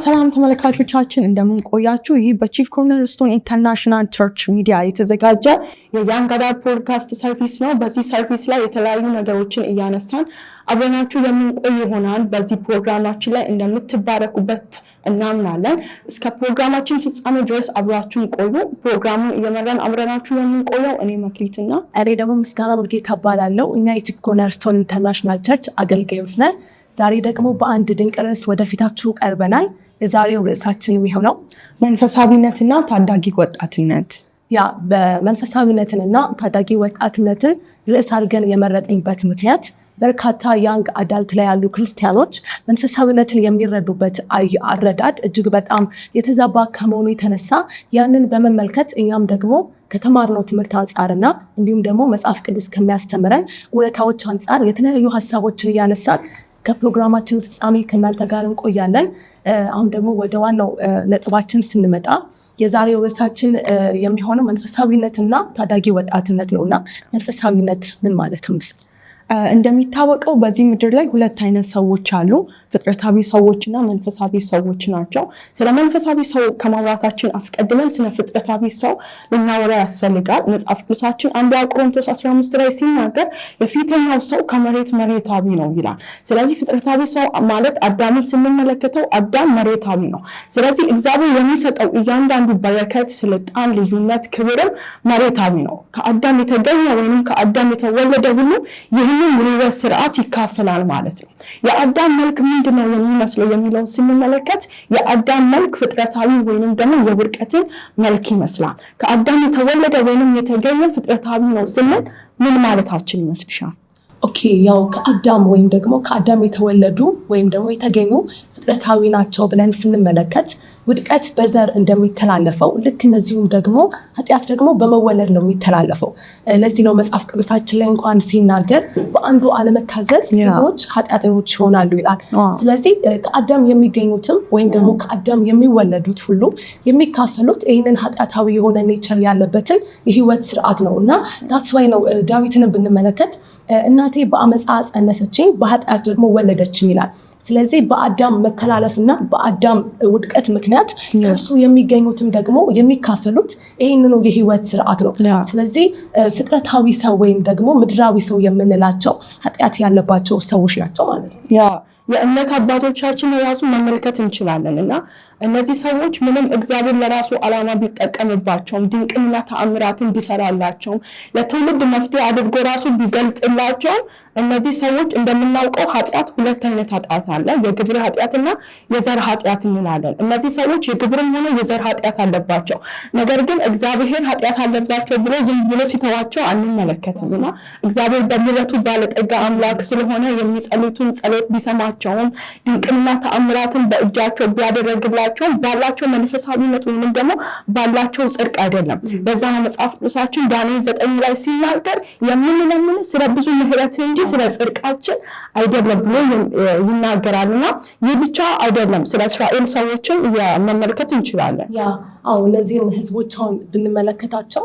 ሰላም ተመልካቾቻችን እንደምን ቆያችሁ? ይህ በቺፍ ኮርነርስቶን ኢንተርናሽናል ቸርች ሚዲያ የተዘጋጀ የያንግ አዳልት ፖድካስት ሰርቪስ ነው። በዚህ ሰርቪስ ላይ የተለያዩ ነገሮችን እያነሳን አብረናችሁ የምንቆይ ይሆናል። በዚህ ፕሮግራማችን ላይ እንደምትባረኩበት እናምናለን። እስከ ፕሮግራማችን ፍጻሜ ድረስ አብራችሁን ቆዩ። ፕሮግራሙን እየመራን አብረናችሁ የምንቆየው እኔ መክሊትና እኔ ደግሞ ምስጋና ሙሉጌታ እባላለሁ። እኛ የቺፍ ኮርነርስቶን ኢንተርናሽናል ቸርች አገልጋዮች ነን። ዛሬ ደግሞ በአንድ ድንቅ ርዕስ ወደፊታችሁ ቀርበናል። የዛሬው ርዕሳችን የሚሆነው መንፈሳዊነትና ታዳጊ ወጣትነት። በመንፈሳዊነትንና ታዳጊ ወጣትነትን ርዕስ አድርገን የመረጥንበት ምክንያት በርካታ ያንግ አዳልት ላይ ያሉ ክርስቲያኖች መንፈሳዊነትን የሚረዱበት አረዳድ እጅግ በጣም የተዛባ ከመሆኑ የተነሳ ያንን በመመልከት እኛም ደግሞ ከተማርነው ትምህርት አንጻርና እንዲሁም ደግሞ መጽሐፍ ቅዱስ ከሚያስተምረን እውነታዎች አንጻር የተለያዩ ሀሳቦችን እያነሳን እስከ ፕሮግራማችን ፍጻሜ ከእናንተ ጋር እንቆያለን። አሁን ደግሞ ወደ ዋናው ነጥባችን ስንመጣ የዛሬው ርዕሳችን የሚሆነው መንፈሳዊነትና ታዳጊ ወጣትነት ነውና መንፈሳዊነት ምን ማለት ነው? እንደሚታወቀው በዚህ ምድር ላይ ሁለት አይነት ሰዎች አሉ። ፍጥረታዊ ሰዎችና መንፈሳዊ ሰዎች ናቸው። ስለ መንፈሳዊ ሰው ከማውራታችን አስቀድመን ስለ ፍጥረታዊ ሰው ልናወራ ያስፈልጋል። መጽሐፍ ቅዱሳችን አንደኛ ቆሮንቶስ 15 ላይ ሲናገር የፊተኛው ሰው ከመሬት መሬታዊ ነው ይላል። ስለዚህ ፍጥረታዊ ሰው ማለት አዳምን ስንመለከተው አዳም መሬታዊ ነው። ስለዚህ እግዚአብሔር የሚሰጠው እያንዳንዱ በረከት፣ ስልጣን፣ ልዩነት፣ ክብርም መሬታዊ ነው። ከአዳም የተገኘ ወይም ከአዳም የተወለደ ሁሉ ይህንን የህይወት ስርዓት ይካፈላል ማለት ነው። የአዳም መልክ ምንድነው የሚመስለው የሚለውን ስንመለከት የአዳም መልክ ፍጥረታዊ ወይንም ደግሞ የውድቀትን መልክ ይመስላል። ከአዳም የተወለደ ወይንም የተገኘ ፍጥረታዊ ነው ስንል ምን ማለታችን ይመስልሻል? ኦኬ፣ ያው ከአዳም ወይም ደግሞ ከአዳም የተወለዱ ወይም ደግሞ የተገኙ ፍጥረታዊ ናቸው ብለን ስንመለከት ውድቀት በዘር እንደሚተላለፈው ልክ እነዚሁም ደግሞ ኃጢአት ደግሞ በመወለድ ነው የሚተላለፈው። ለዚህ ነው መጽሐፍ ቅዱሳችን ላይ እንኳን ሲናገር በአንዱ አለመታዘዝ ብዙዎች ኃጢአተኞች ይሆናሉ ይላል። ስለዚህ ከአዳም የሚገኙትም ወይም ደግሞ ከአዳም የሚወለዱት ሁሉ የሚካፈሉት ይህንን ኃጢአታዊ የሆነ ኔቸር ያለበትን የህይወት ስርዓት ነው እና ታትስ ዋይ ነው ዳዊትን ብንመለከት እናቴ በአመፃ ጸነሰችኝ በኃጢአት ደግሞ ወለደችኝ ይላል። ስለዚህ በአዳም መተላለፍና በአዳም ውድቀት ምክንያት እርሱ የሚገኙትም ደግሞ የሚካፈሉት ይህንኑ የህይወት ስርዓት ነው። ስለዚህ ፍጥረታዊ ሰው ወይም ደግሞ ምድራዊ ሰው የምንላቸው ኃጢአት ያለባቸው ሰዎች ናቸው ማለት ነው። የእምነት አባቶቻችን ራሱ መመልከት እንችላለን እና እነዚህ ሰዎች ምንም እግዚአብሔር ለራሱ ዓላማ ቢጠቀምባቸውም ድንቅና ተአምራትን ቢሰራላቸውም ለትውልድ መፍትሄ አድርጎ ራሱ ቢገልጥላቸውም እነዚህ ሰዎች እንደምናውቀው ኃጢአት ሁለት አይነት ኃጢአት አለ። የግብር ኃጢአትና የዘር ኃጢአት እንላለን። እነዚህ ሰዎች የግብርም ሆነ የዘር ኃጢአት አለባቸው። ነገር ግን እግዚአብሔር ኃጢአት አለባቸው ብሎ ዝም ብሎ ሲተዋቸው አንመለከትም እና እግዚአብሔር በምሕረቱ ባለጠጋ አምላክ ስለሆነ የሚጸልዩትን ጸሎት ቢሰማቸውም ድንቅና ተአምራትን በእጃቸው ቢያደርግላቸው ባላቸው መንፈሳዊነት ወይንም ደግሞ ባላቸው ጽድቅ አይደለም። በዛ መጽሐፍ ቅዱሳችን ዳንኤል 9 ላይ ሲናገር የምንለምን ስለ ብዙ ምሕረት እንጂ ስለ ጽድቃችን አይደለም ብሎ ይናገራልና ይህ ብቻ አይደለም። ስለ እስራኤል ሰዎችም መመልከት እንችላለን። እነዚህን ህዝቦችን ብንመለከታቸው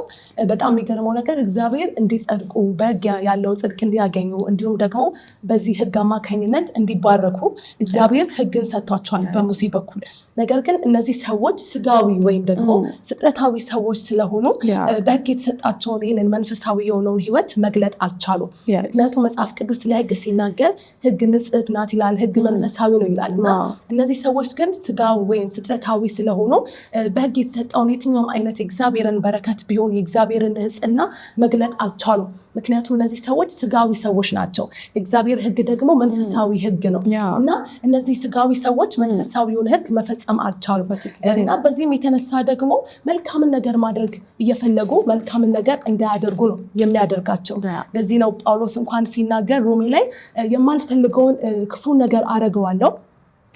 በጣም የሚገርመው ነገር እግዚአብሔር እንዲጸድቁ በህግ ያለው ጽድቅ እንዲያገኙ እንዲሁም ደግሞ በዚህ ህግ አማካኝነት እንዲባረኩ እግዚአብሔር ህግን ሰጥቷቸዋል በሙሴ በኩል። ነገር ግን እነዚህ ሰዎች ስጋዊ ወይም ደግሞ ፍጥረታዊ ሰዎች ስለሆኑ በህግ የተሰጣቸውን ይህንን መንፈሳዊ የሆነውን ህይወት መግለጥ አልቻሉም። ምክንያቱም መጽሐፍ ቅዱስ ለህግ ሲናገር ህግ ንጽሕት ናት ይላል፣ ህግ መንፈሳዊ ነው ይላል እና እነዚህ ሰዎች ግን ስጋዊ ወይም ፍጥረታዊ ስለሆኑ በህግ የተሰጠውን የትኛውም አይነት የእግዚአብሔርን በረከት ቢሆን የእግዚአብሔርን ንጽሕና መግለጥ አልቻሉም። ምክንያቱም እነዚህ ሰዎች ስጋዊ ሰዎች ናቸው። የእግዚአብሔር ህግ ደግሞ መንፈሳዊ ህግ ነው እና እነዚህ ስጋዊ ሰዎች መንፈሳዊውን ህግ መፈጸም አልቻሉም እና በዚህም የተነሳ ደግሞ መልካምን ነገር ማድረግ እየፈለጉ መልካምን ነገር እንዳያደርጉ ነው የሚያደርጋቸው። ለዚህ ነው ጳውሎስ እንኳን ሲናገር ሮሜ ላይ የማልፈልገውን ክፉ ነገር አደርገዋለሁ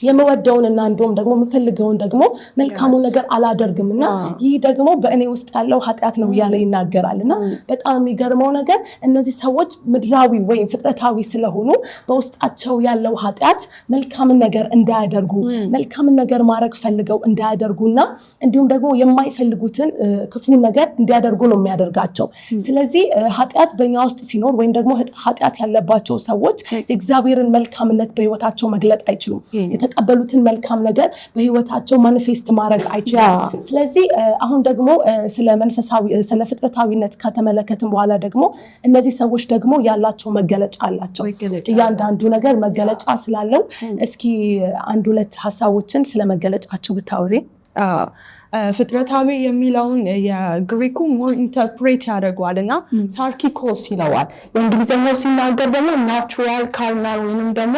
የምወደውንና እንደውም ደግሞ የምፈልገውን ደግሞ መልካሙን ነገር አላደርግምና ይህ ደግሞ በእኔ ውስጥ ያለው ኃጢአት ነው እያለ ይናገራልና በጣም የሚገርመው ነገር እነዚህ ሰዎች ምድራዊ ወይም ፍጥረታዊ ስለሆኑ በውስጣቸው ያለው ኃጢአት መልካምን ነገር እንዳያደርጉ መልካምን ነገር ማድረግ ፈልገው እንዳያደርጉና እንዲሁም ደግሞ የማይፈልጉትን ክፉን ነገር እንዲያደርጉ ነው የሚያደርጋቸው። ስለዚህ ኃጢአት በእኛ ውስጥ ሲኖር ወይም ደግሞ ኃጢአት ያለባቸው ሰዎች የእግዚአብሔርን መልካምነት በህይወታቸው መግለጥ አይችሉም። የተቀበሉትን መልካም ነገር በህይወታቸው ማኒፌስት ማድረግ አይችሉም። ስለዚህ አሁን ደግሞ ስለ ፍጥረታዊነት ከተመለከትን በኋላ ደግሞ እነዚህ ሰዎች ደግሞ ያላቸው መገለጫ አላቸው። እያንዳንዱ ነገር መገለጫ ስላለው እስኪ አንድ ሁለት ሀሳቦችን ስለ መገለጫቸው ብታወሪ። ፍጥረታዊ የሚለውን የግሪኩ ሞር ኢንተርፕሬት ያደርገዋል እና ሳርኪኮስ ይለዋል። የእንግሊዝኛው ሲናገር ደግሞ ናቹራል ካርናል ወይንም ደግሞ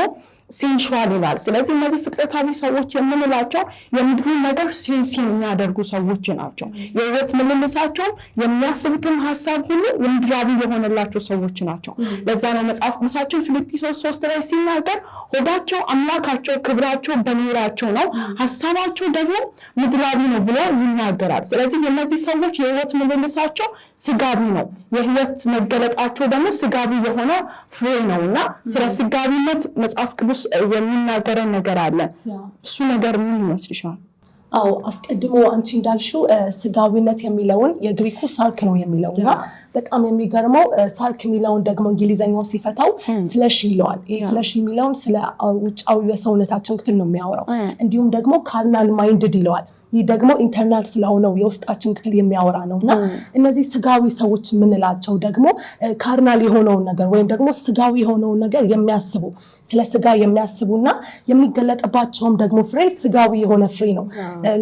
ሴንሹዋል ይላል። ስለዚህ እነዚህ ፍጥረታዊ ሰዎች የምንላቸው የምድሩን ነገር ሴንስ የሚያደርጉ ሰዎች ናቸው። የህይወት ምልልሳቸው የሚያስቡትን ሀሳብ ሁሉ ምድራዊ የሆነላቸው ሰዎች ናቸው። ለዛ ነው መጽሐፍ ቅዱሳችን ፊልጵስዩስ 3 ላይ ሲናገር ሆዳቸው አምላካቸው ክብራቸው በኑራቸው ነው፣ ሀሳባቸው ደግሞ ምድራዊ ነው ብሎ ይናገራል። ስለዚህ የእነዚህ ሰዎች የህይወት ምልልሳቸው ስጋቢ ነው። የህይወት መገለጣቸው ደግሞ ስጋቢ የሆነ ፍሬ ነው እና ስለ ስጋቢነት መጽሐፍ ቅዱስ የሚናገረን ነገር አለ። እሱ ነገር ምን ይመስልሻል? አዎ አስቀድሞ አንቺ እንዳልሽው ስጋዊነት የሚለውን የግሪኩ ሳርክ ነው የሚለው እና በጣም የሚገርመው ሳርክ የሚለውን ደግሞ እንግሊዘኛው ሲፈታው ፍለሽ ይለዋል። ይሄ ፍለሽ የሚለውን ስለ ውጫዊ የሰውነታችን ክፍል ነው የሚያወራው። እንዲሁም ደግሞ ካርናል ማይንድድ ይለዋል። ይህ ደግሞ ኢንተርናል ስለሆነው የውስጣችን ክፍል የሚያወራ ነው እና እነዚህ ስጋዊ ሰዎች የምንላቸው ደግሞ ካርናል የሆነውን ነገር ወይም ደግሞ ስጋዊ የሆነውን ነገር የሚያስቡ ስለ ስጋ የሚያስቡና የሚገለጥባቸውም ደግሞ ፍሬ ስጋዊ የሆነ ፍሬ ነው።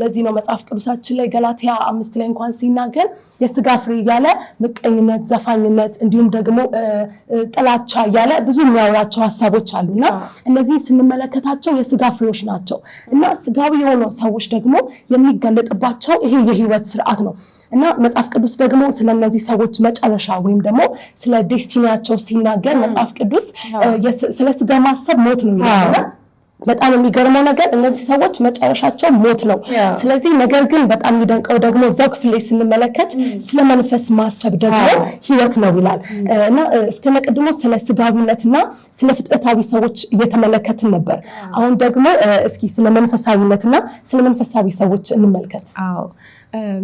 ለዚህ ነው መጽሐፍ ቅዱሳችን ላይ ገላትያ 5 ላይ እንኳን ሲናገር የስጋ ፍሬ እያለ ምቀኝነት፣ ዘፋኝነት እንዲሁም ደግሞ ጥላቻ እያለ ብዙ የሚያወራቸው ሀሳቦች አሉና እነዚህ ስንመለከታቸው የስጋ ፍሬዎች ናቸው እና ስጋዊ የሆኑ ሰዎች ደግሞ የሚገለጥባቸው ይሄ የህይወት ስርዓት ነው እና መጽሐፍ ቅዱስ ደግሞ ስለነዚህ ሰዎች መጨረሻ ወይም ደግሞ ስለ ዴስቲኒያቸው ሲናገር መጽሐፍ ቅዱስ ስለ ስጋ ማሰብ ሞት ነው ይላል። በጣም የሚገርመው ነገር እነዚህ ሰዎች መጨረሻቸው ሞት ነው። ስለዚህ ነገር ግን በጣም የሚደንቀው ደግሞ እዛው ክፍል ላይ ስንመለከት ስለ መንፈስ ማሰብ ደግሞ ህይወት ነው ይላል እና እስከ መቅድሞ ስለ ስጋዊነትና ስለ ፍጥረታዊ ሰዎች እየተመለከትን ነበር። አሁን ደግሞ እስኪ ስለ መንፈሳዊነትና ስለ መንፈሳዊ ሰዎች እንመልከት።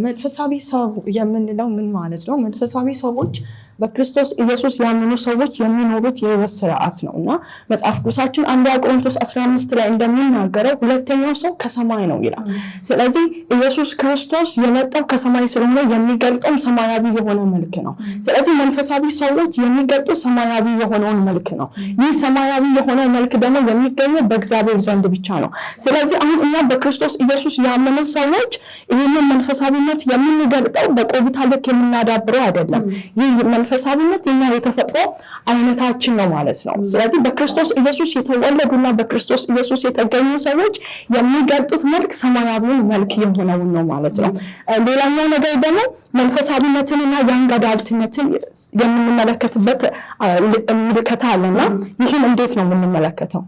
መንፈሳዊ ሰው የምንለው ምን ማለት ነው? መንፈሳዊ ሰዎች በክርስቶስ ኢየሱስ ያመኑ ሰዎች የሚኖሩት የህይወት ስርዓት ነው እና መጽሐፍ ቅዱሳችን 1 ቆሮንቶስ 15 ላይ እንደሚናገረው ሁለተኛው ሰው ከሰማይ ነው ይላል። ስለዚህ ኢየሱስ ክርስቶስ የመጣው ከሰማይ ስለሆነ የሚገልጠው ሰማያዊ የሆነ መልክ ነው። ስለዚህ መንፈሳዊ ሰዎች የሚገልጡት ሰማያዊ የሆነውን መልክ ነው። ይህ ሰማያዊ የሆነ መልክ ደግሞ የሚገኘው በእግዚአብሔር ዘንድ ብቻ ነው። ስለዚህ አሁን እኛ በክርስቶስ ኢየሱስ ያመኑ ሰዎች ይህንን መንፈሳዊነት የምንገልጠው በቆይታ ልክ የምናዳብረው አይደለም። ይህ መንፈሳዊነት የኛ የተፈጥሮ አይነታችን ነው ማለት ነው። ስለዚህ በክርስቶስ ኢየሱስ የተወለዱና በክርስቶስ ኢየሱስ የተገኙ ሰዎች የሚገልጡት መልክ ሰማያዊውን መልክ የሆነውን ነው ማለት ነው። ሌላኛው ነገር ደግሞ መንፈሳዊነትንና ያንግ አዳልትነትን የምንመለከትበት ምልከታ አለና ይህን እንዴት ነው የምንመለከተው?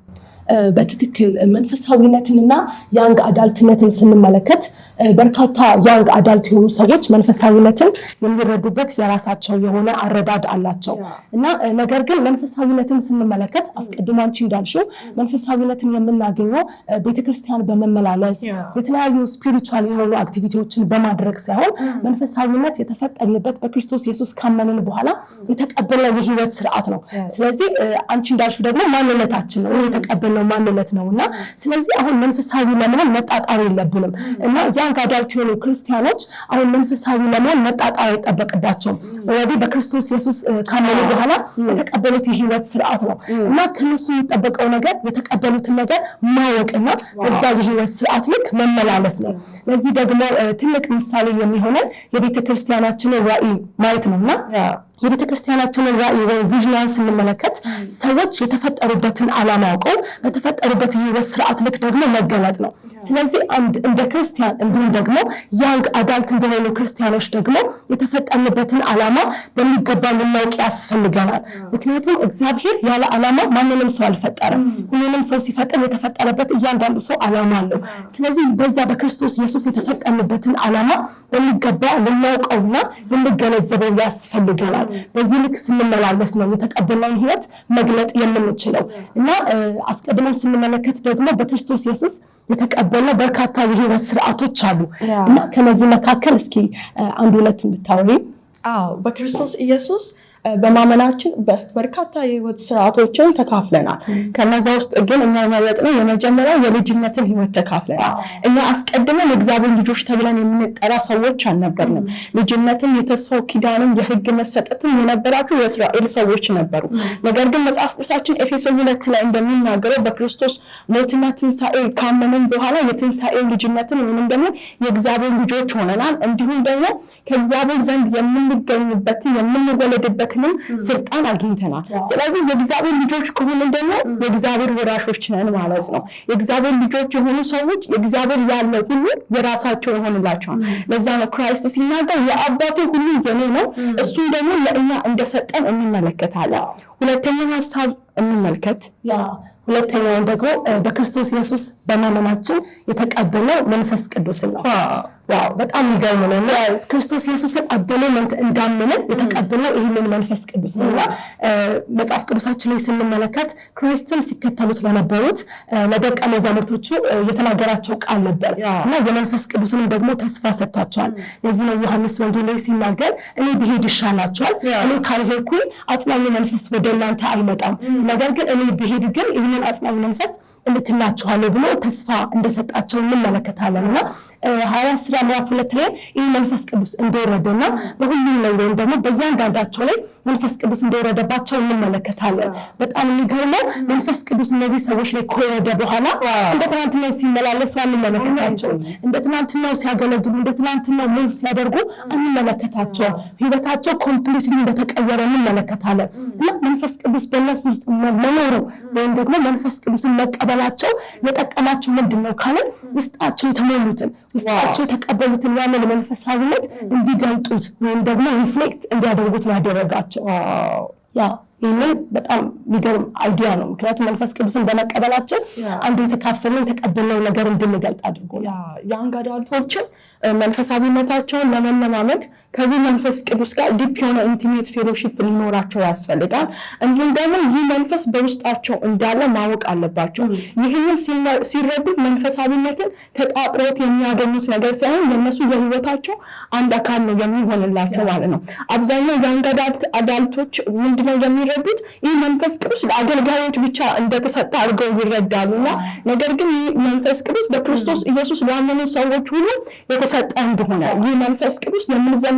በትክክል መንፈሳዊነትንና ያንግ አዳልትነትን ስንመለከት በርካታ ያንግ አዳልት የሆኑ ሰዎች መንፈሳዊነትን የሚረዱበት የራሳቸው የሆነ አረዳድ አላቸው እና ነገር ግን መንፈሳዊነትን ስንመለከት አስቀድሞ አንቺ እንዳልሽው መንፈሳዊነትን የምናገኘው ቤተክርስቲያን በመመላለስ የተለያዩ ስፒሪቹዋል የሆኑ አክቲቪቲዎችን በማድረግ ሳይሆን መንፈሳዊነት የተፈጠርንበት በክርስቶስ ኢየሱስ ካመንን በኋላ የተቀበልነው የህይወት ስርዓት ነው። ስለዚህ አንቺ እንዳልሽው ደግሞ ማንነታችን ነው የተቀበልነው ማንነት ነውና ስለዚህ አሁን መንፈሳዊ ለመሆን መጣጣር የለብንም እና ያንግ አዳልት የሆኑ ክርስቲያኖች አሁን መንፈሳዊ ለመሆን መጣጣር አይጠበቅባቸውም። ወዲህ በክርስቶስ ኢየሱስ ካመኑ በኋላ የተቀበሉት የህይወት ስርዓት ነው እና ከነሱ የሚጠበቀው ነገር የተቀበሉትን ነገር ማወቅና በዛ የህይወት ስርዓት ልክ መመላለስ ነው። ለዚህ ደግሞ ትልቅ ምሳሌ የሚሆነን የቤተክርስቲያናችንን ራዕይ ማየት ነውና የቤተክርስቲያናችንን ራዕይ ወይ ቪዥን ስንመለከት ሰዎች የተፈጠሩበትን ዓላማ አውቀው በተፈጠሩበት የህይወት ስርዓት ልክ ደግሞ መገለጥ ነው። ስለዚህ እንደ ክርስቲያን እንዲሁም ደግሞ ያንግ አዳልት እንደሆኑ ክርስቲያኖች ደግሞ የተፈጠርንበትን ዓላማ በሚገባ ልናውቅ ያስፈልገናል። ምክንያቱም እግዚአብሔር ያለ ዓላማ ማንንም ሰው አልፈጠረም። ሁሉንም ሰው ሲፈጥር የተፈጠረበት እያንዳንዱ ሰው ዓላማ አለው። ስለዚህ በዛ በክርስቶስ ኢየሱስ የተፈጠርንበትን ዓላማ በሚገባ ልናውቀውና ልንገነዘበው ያስፈልገናል። በዚህ ልክ ስንመላለስ ነው የተቀበልነውን ህይወት መግለጥ የምንችለው እና አስቀድመን ስንመለከት ደግሞ በክርስቶስ ኢየሱስ የተቀበልነው በርካታ የህይወት ስርዓቶች አሉ እና ከነዚህ መካከል እስኪ አንድ ሁለት እንድታወሪ። በክርስቶስ ኢየሱስ በማመናችን በርካታ የህይወት ስርዓቶችን ተካፍለናል። ከነዛ ውስጥ ግን እኛ የመረጥነው የመጀመሪያው የልጅነትን ህይወት ተካፍለናል። እኛ አስቀድመን የእግዚአብሔር ልጆች ተብለን የምንጠራ ሰዎች አልነበርንም። ልጅነትን፣ የተስፋው ኪዳንን፣ የህግ መሰጠትን የነበራቸው የእስራኤል ሰዎች ነበሩ። ነገር ግን መጽሐፍ ቅዱሳችን ኤፌሶን 2 ላይ እንደሚናገረው በክርስቶስ ሞትና ትንሣኤ ካመንን በኋላ የትንሣኤው ልጅነትን ወይም ደግሞ የእግዚአብሔር ልጆች ሆነናል። እንዲሁም ደግሞ ከእግዚአብሔር ዘንድ የምንገኝበትን የምንወለድበትንም ስልጣን አግኝተናል። ስለዚህ የእግዚአብሔር ልጆች ከሆንን ደግሞ የእግዚአብሔር ወራሾች ነን ማለት ነው። የእግዚአብሔር ልጆች የሆኑ ሰዎች የእግዚአብሔር ያለው ሁሉ የራሳቸው ይሆንላቸዋል። ለዛ ነው ክራይስት ሲናገር የአባቴ ሁሉ የኔ ነው፣ እሱም ደግሞ ለእኛ እንደሰጠን እንመለከታለን። ሁለተኛው ሀሳብ እንመልከት። ሁለተኛውን ደግሞ በክርስቶስ ኢየሱስ በማመናችን የተቀበለው መንፈስ ቅዱስ ነው። ዋው በጣም የሚገርም ነው። ክርስቶስ ኢየሱስን አብደን እንዳመንን የተቀበለው ይህንን መንፈስ ቅዱስ ነውና መጽሐፍ ቅዱሳችን ላይ ስንመለከት ክርስቶስን ሲከተሉት ለነበሩት ለደቀ መዛሙርቶቹ የተናገራቸው ቃል ነበር እና የመንፈስ ቅዱስንም ደግሞ ተስፋ ሰጥቷቸዋል። ለዚህ ነው ዮሐንስ ወንጌል ላይ ሲናገር እኔ ብሄድ ይሻላችኋል፣ እኔ ካልሄድኩኝ አጽናኙ መንፈስ ወደ እናንተ አይመጣም፣ ነገር ግን እኔ ብሄድ ግን ይህንን አጽናኙ መንፈስ እልክላችኋለሁ ብሎ ተስፋ እንደሰጣቸው እንመለከታለንና ሐዋርያት ሥራ ምዕራፍ 2 ላይ ይህ መንፈስ ቅዱስ እንደወረደና በሁሉም ላይ ወይም ደግሞ በእያንዳንዳቸው ላይ መንፈስ ቅዱስ እንደወረደባቸው እንመለከታለን። በጣም የሚገርመው መንፈስ ቅዱስ እነዚህ ሰዎች ላይ ከወረደ በኋላ እንደ ትናንትናው ሲመላለሱ አንመለከታቸው፣ እንደ ትናንትናው ሲያገለግሉ፣ እንደ ትናንትናው ሙቭ ሲያደርጉ አንመለከታቸው። ህይወታቸው ኮምፕሊትሊ እንደተቀየረ እንመለከታለን እና መንፈስ ቅዱስ በእነሱ ውስጥ መኖሩ ወይም ደግሞ መንፈስ ቅዱስን መቀበላቸው የጠቀማቸው ምንድን ነው ካለ ውስጣቸው የተሞሉትን ውስጣቸው የተቀበሉትን ያንን መንፈሳዊነት እንዲገልጡት ወይም ደግሞ ሪፍሌክት እንዲያደርጉት ያደረጋቸው። ይህንን በጣም የሚገርም አይዲያ ነው። ምክንያቱም መንፈስ ቅዱስን በመቀበላችን አንዱ የተቀበልነው ነገር እንድንገልጥ አድርጎ የአንግ አዳልቶችን መንፈሳዊነታቸውን ለመለማመድ ከዚህ መንፈስ ቅዱስ ጋር ዲፕ የሆነ ኢንቲሜት ፌሎሺፕ ሊኖራቸው ያስፈልጋል። እንዲሁም ደግሞ ይህ መንፈስ በውስጣቸው እንዳለ ማወቅ አለባቸው። ይህንን ሲረዱ መንፈሳዊነትን ተጣጥረውት የሚያገኙት ነገር ሳይሆን የነሱ የህይወታቸው አንድ አካል ነው የሚሆንላቸው ማለት ነው። አብዛኛው የአንግ አዳልቶች ምንድነው የሚረዱት? ይህ መንፈስ ቅዱስ ለአገልጋዮች ብቻ እንደተሰጠ አድርገው ይረዳሉና ነገር ግን ይህ መንፈስ ቅዱስ በክርስቶስ ኢየሱስ ላመኑ ሰዎች ሁሉ የተሰጠ እንደሆነ ይህ መንፈስ ቅዱስ የምንዘምርበት፣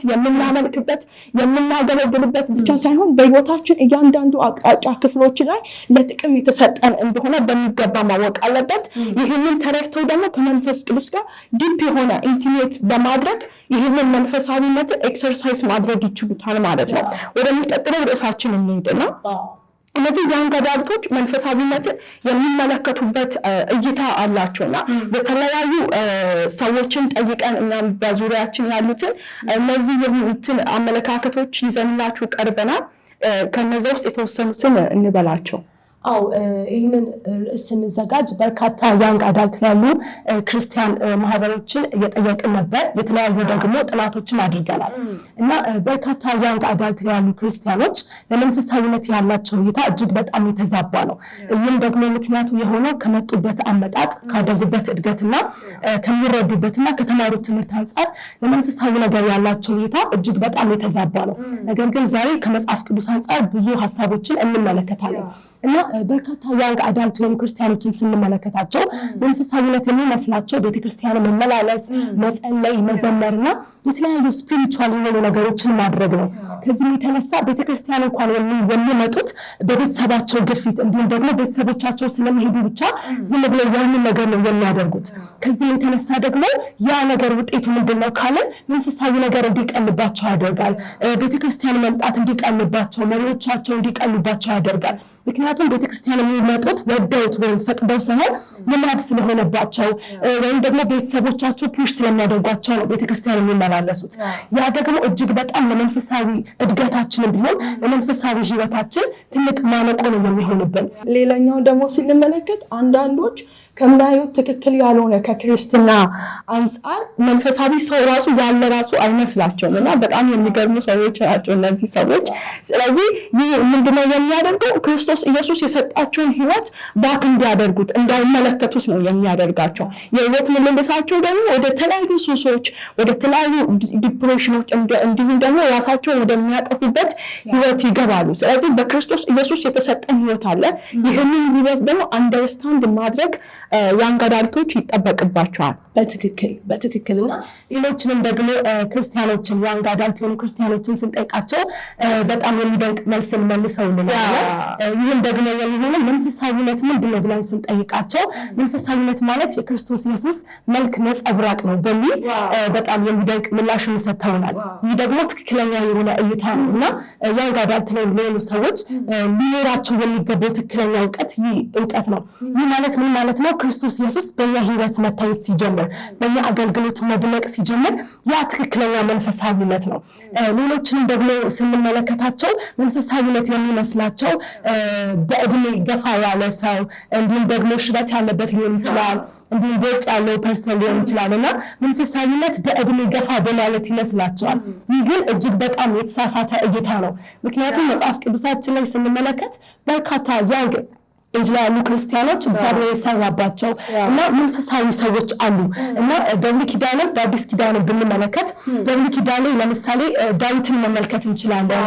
የምናመልክበት፣ የምናገለግልበት ብቻ ሳይሆን በህይወታችን እያንዳንዱ አቅጣጫ ክፍሎች ላይ ለጥቅም የተሰጠን እንደሆነ በሚገባ ማወቅ አለበት። ይህንን ተረድተው ደግሞ ከመንፈስ ቅዱስ ጋር ዲፕ የሆነ ኢንቲሜት በማድረግ ይህንን መንፈሳዊነት ኤክሰርሳይዝ ማድረግ ይችሉታል ማለት ነው። ወደሚቀጥለው ርዕሳችን እንሄድና እነዚህ የአንግ አዳልቶች መንፈሳዊነትን የሚመለከቱበት እይታ አላቸውና የተለያዩ ሰዎችን ጠይቀን እኛም በዙሪያችን ያሉትን እነዚህ አመለካከቶች ይዘንላችሁ ቀርበናል። ከነዛ ውስጥ የተወሰኑትን እንበላቸው። ይህንን ስንዘጋጅ በርካታ ያንግ አዳልት ያሉ ክርስቲያን ማህበሮችን እየጠየቅን ነበር። የተለያዩ ደግሞ ጥናቶችን አድርገናል እና በርካታ ያንግ አዳልት ያሉ ክርስቲያኖች ለመንፈሳዊነት ያላቸው እይታ እጅግ በጣም የተዛባ ነው። ይህም ደግሞ ምክንያቱ የሆነው ከመጡበት አመጣጥ፣ ካደጉበት እድገትና ከሚረዱበትና ከተማሩት ትምህርት አንጻር ለመንፈሳዊ ነገር ያላቸው እይታ እጅግ በጣም የተዛባ ነው። ነገር ግን ዛሬ ከመጽሐፍ ቅዱስ አንጻር ብዙ ሀሳቦችን እንመለከታለን እና በርካታ ያንግ አዳልት ወይም ክርስቲያኖችን ስንመለከታቸው መንፈሳዊነት የሚመስላቸው ቤተክርስቲያን መመላለስ፣ መጸለይ፣ መዘመርና የተለያዩ ስፒሪቹዋል የሆኑ ነገሮችን ማድረግ ነው። ከዚህም የተነሳ ቤተክርስቲያን እንኳን የሚመጡት በቤተሰባቸው ግፊት እንዲሁም ደግሞ ቤተሰቦቻቸው ስለሚሄዱ ብቻ ዝም ብለው ያንን ነገር ነው የሚያደርጉት። ከዚህም የተነሳ ደግሞ ያ ነገር ውጤቱ ምንድን ነው ካለ መንፈሳዊ ነገር እንዲቀልባቸው ያደርጋል። ቤተክርስቲያን መምጣት እንዲቀልባቸው፣ መሪዎቻቸው እንዲቀልባቸው ያደርጋል። ምክንያቱም ቤተክርስቲያን የሚመጡት ወደውት ወይም ፈቅደው ሳይሆን ልማድ ስለሆነባቸው ወይም ደግሞ ቤተሰቦቻቸው ፑሽ ስለሚያደርጓቸው ነው ቤተክርስቲያን የሚመላለሱት። ያ ደግሞ እጅግ በጣም ለመንፈሳዊ እድገታችንም ቢሆን ለመንፈሳዊ ህይወታችን ትልቅ ማነቆ ነው የሚሆንብን። ሌላኛው ደግሞ ስንመለከት አንዳንዶች ከሚያዩት ትክክል ያልሆነ ከክርስትና አንጻር መንፈሳዊ ሰው ራሱ ያለ ራሱ አይመስላቸውም እና በጣም የሚገርሙ ሰዎች ናቸው እነዚህ ሰዎች። ስለዚህ ይህ ምንድነው የሚያደርገው? ክርስቶስ ኢየሱስ የሰጣቸውን ህይወት ባክ እንዲያደርጉት እንዳይመለከቱት ነው የሚያደርጋቸው። የህይወት ምልልሳቸው ደግሞ ወደ ተለያዩ ሱሶች፣ ወደ ተለያዩ ዲፕሬሽኖች እንዲሁም ደግሞ ራሳቸውን ወደሚያጠፉበት ህይወት ይገባሉ። ስለዚህ በክርስቶስ ኢየሱስ የተሰጠን ህይወት አለ። ይህንን ህይወት ደግሞ አንደርስታንድ ማድረግ ያንግ አዳልቶች ይጠበቅባቸዋል። በትክክል እና ሌሎችንም ደግሞ ክርስቲያኖችን ያንግ አዳልት የሆኑ ክርስቲያኖችን ስንጠይቃቸው በጣም የሚደንቅ መልስን መልሰውልናል። ይህም ደግሞ የሚሆነው መንፈሳዊነት ምንድን ነው ብለን ስንጠይቃቸው መንፈሳዊነት ማለት የክርስቶስ ኢየሱስ መልክ ነጸብራቅ ነው በሚል በጣም የሚደንቅ ምላሽን ሰጥተውናል። ይህ ደግሞ ትክክለኛ የሆነ እይታ ነው እና ያንግ አዳልት ላይ የሚሆኑ ሰዎች ሊኖራቸው የሚገባው ትክክለኛ እውቀት ይህ እውቀት ነው። ይህ ማለት ምን ማለት ነው? ክርስቶስ ኢየሱስ በእኛ ህይወት መታየት ሲጀምር፣ በእኛ አገልግሎት መድመቅ ሲጀምር ያ ትክክለኛ መንፈሳዊነት ነው። ሌሎችንም ደግሞ ስንመለከታቸው መንፈሳዊነት የሚመስላቸው በእድሜ ገፋ ያለ ሰው እንዲሁም ደግሞ ሽበት ያለበት ሊሆን ይችላል፣ እንዲሁም ቦርጭ ያለው ፐርሰን ሊሆን ይችላል እና መንፈሳዊነት በእድሜ ገፋ በማለት ይመስላቸዋል። ይህ ግን እጅግ በጣም የተሳሳተ እይታ ነው። ምክንያቱም መጽሐፍ ቅዱሳችን ላይ ስንመለከት በርካታ ያንግ ያሉ ክርስቲያኖች እግዚአብሔር የሰራባቸው እና መንፈሳዊ ሰዎች አሉ እና በብሉይ ኪዳን በአዲስ ኪዳን ብንመለከት በብሉይ ኪዳን ለምሳሌ ዳዊትን መመልከት እንችላለን፣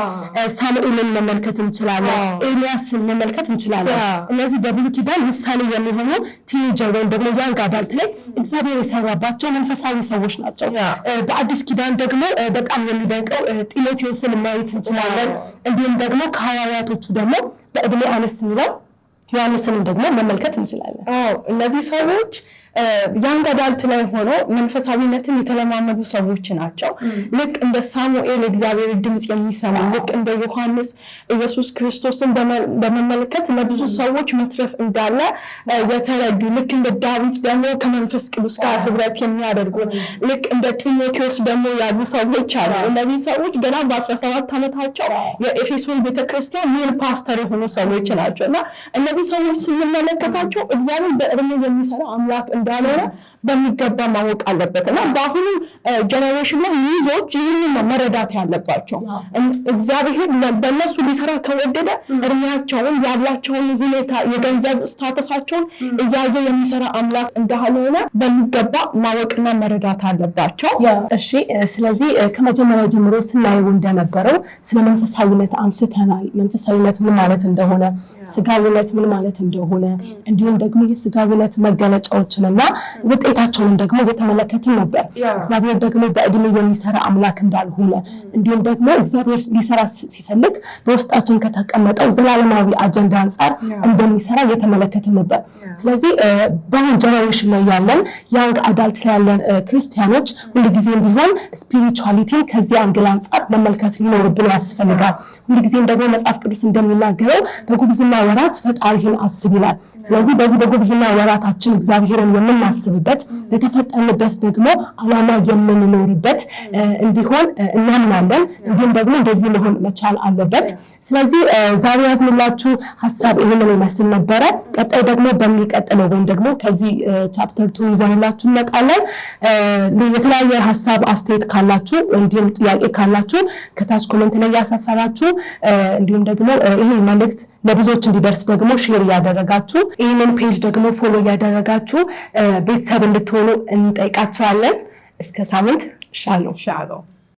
ሳሙኤልን መመልከት እንችላለን፣ ኤልያስን መመልከት እንችላለን። እነዚህ በብሉይ ኪዳን ምሳሌ የሚሆኑ ቲኔጀር ወይም ደግሞ ያንግ አዳልት ላይ እግዚአብሔር የሰራባቸው መንፈሳዊ ሰዎች ናቸው። በአዲስ ኪዳን ደግሞ በጣም የሚደንቀው ጢሞቴዎስን ማየት እንችላለን። እንዲሁም ደግሞ ከሐዋርያቶቹ ደግሞ በእድሜ አነስ የሚለው ዮሐንስንም ደግሞ መመልከት እንችላለን። እነዚህ ሰዎች ያንግ አዳልት ላይ ሆኖ መንፈሳዊነትን የተለማመዱ ሰዎች ናቸው። ልክ እንደ ሳሙኤል እግዚአብሔር ድምጽ የሚሰሙ፣ ልክ እንደ ዮሐንስ ኢየሱስ ክርስቶስን በመመልከት ለብዙ ሰዎች መትረፍ እንዳለ የተረዱ፣ ልክ እንደ ዳዊት ደግሞ ከመንፈስ ቅዱስ ጋር ህብረት የሚያደርጉ፣ ልክ እንደ ጢሞቴዎስ ደግሞ ያሉ ሰዎች አሉ። እነዚህ ሰዎች ገና በ17 ዓመታቸው የኤፌሶን ቤተክርስቲያን ሜን ፓስተር የሆኑ ሰዎች ናቸው እና እነዚህ ሰዎች ስንመለከታቸው እግዚአብሔር በእድሜ የሚሰራ አምላክ እንዳልሆነ በሚገባ ማወቅ አለበት እና በአሁኑ ጀነሬሽን ላይ ይዞች ይህንን መረዳት ያለባቸው። እግዚአብሔር በእነሱ ሊሰራ ከወደደ እድሜያቸውን ያላቸውን ሁኔታ የገንዘብ ስታተሳቸውን እያየ የሚሰራ አምላክ እንዳልሆነ በሚገባ ማወቅና መረዳት አለባቸው። እሺ፣ ስለዚህ ከመጀመሪያ ጀምሮ ስናየው እንደነበረው ስለ መንፈሳዊነት አንስተናል። መንፈሳዊነት ምን ማለት እንደሆነ፣ ስጋዊነት ምን ማለት እንደሆነ እንዲሁም ደግሞ የስጋዊነት መገለጫዎችን እና ውጤታቸውን ደግሞ እየተመለከትን ነበር። እግዚአብሔር ደግሞ በእድሜ የሚሰራ አምላክ እንዳልሆነ እንዲሁም ደግሞ እግዚአብሔር ሊሰራ ሲፈልግ በውስጣችን ከተቀመጠው ዘላለማዊ አጀንዳ አንጻር እንደሚሰራ እየተመለከትን ነበር። ስለዚህ በአሁን ጀነሬሽን ላይ ያለን ያንግ አዳልት ላይ ያለን ክርስቲያኖች ሁልጊዜም ቢሆን ስፒሪቹዋሊቲን ከዚህ አንግል አንጻር መመልከት ሊኖርብን ያስፈልጋል። ሁልጊዜም ደግሞ መጽሐፍ ቅዱስ እንደሚናገረው በጉብዝና ወራት ፈጣሪህን አስብ ይላል። ስለዚህ በዚህ በጉብዝና ወራታችን እግዚአብሔርን የምናስብበት ለተፈጠንበት ደግሞ ዓላማ የምንኖርበት እንዲሆን እናምናለን። እንዲሁም ደግሞ እንደዚህ መሆን መቻል አለበት። ስለዚህ ዛሬ ያዝንላችሁ ሐሳብ ይሄንን ይመስል ነበረ። ቀጣይ ደግሞ በሚቀጥለው ወይም ደግሞ ከዚህ ቻፕተር 2 ይዘንላችሁ እንመጣለን። የተለያየ ሐሳብ አስተያየት ካላችሁ እንዲሁም ጥያቄ ካላችሁ ከታች ኮሜንት ላይ ያሰፈራችሁ እንዲሁም ደግሞ ይሄ መልእክት ለብዙዎች እንዲደርስ ደግሞ ሼር ያደረጋችሁ ይሄንን ፔጅ ደግሞ ፎሎ ያደረጋችሁ ቤተሰብ እንድትሆኑ እንጠይቃችኋለን። እስከ ሳምንት ሻሎም።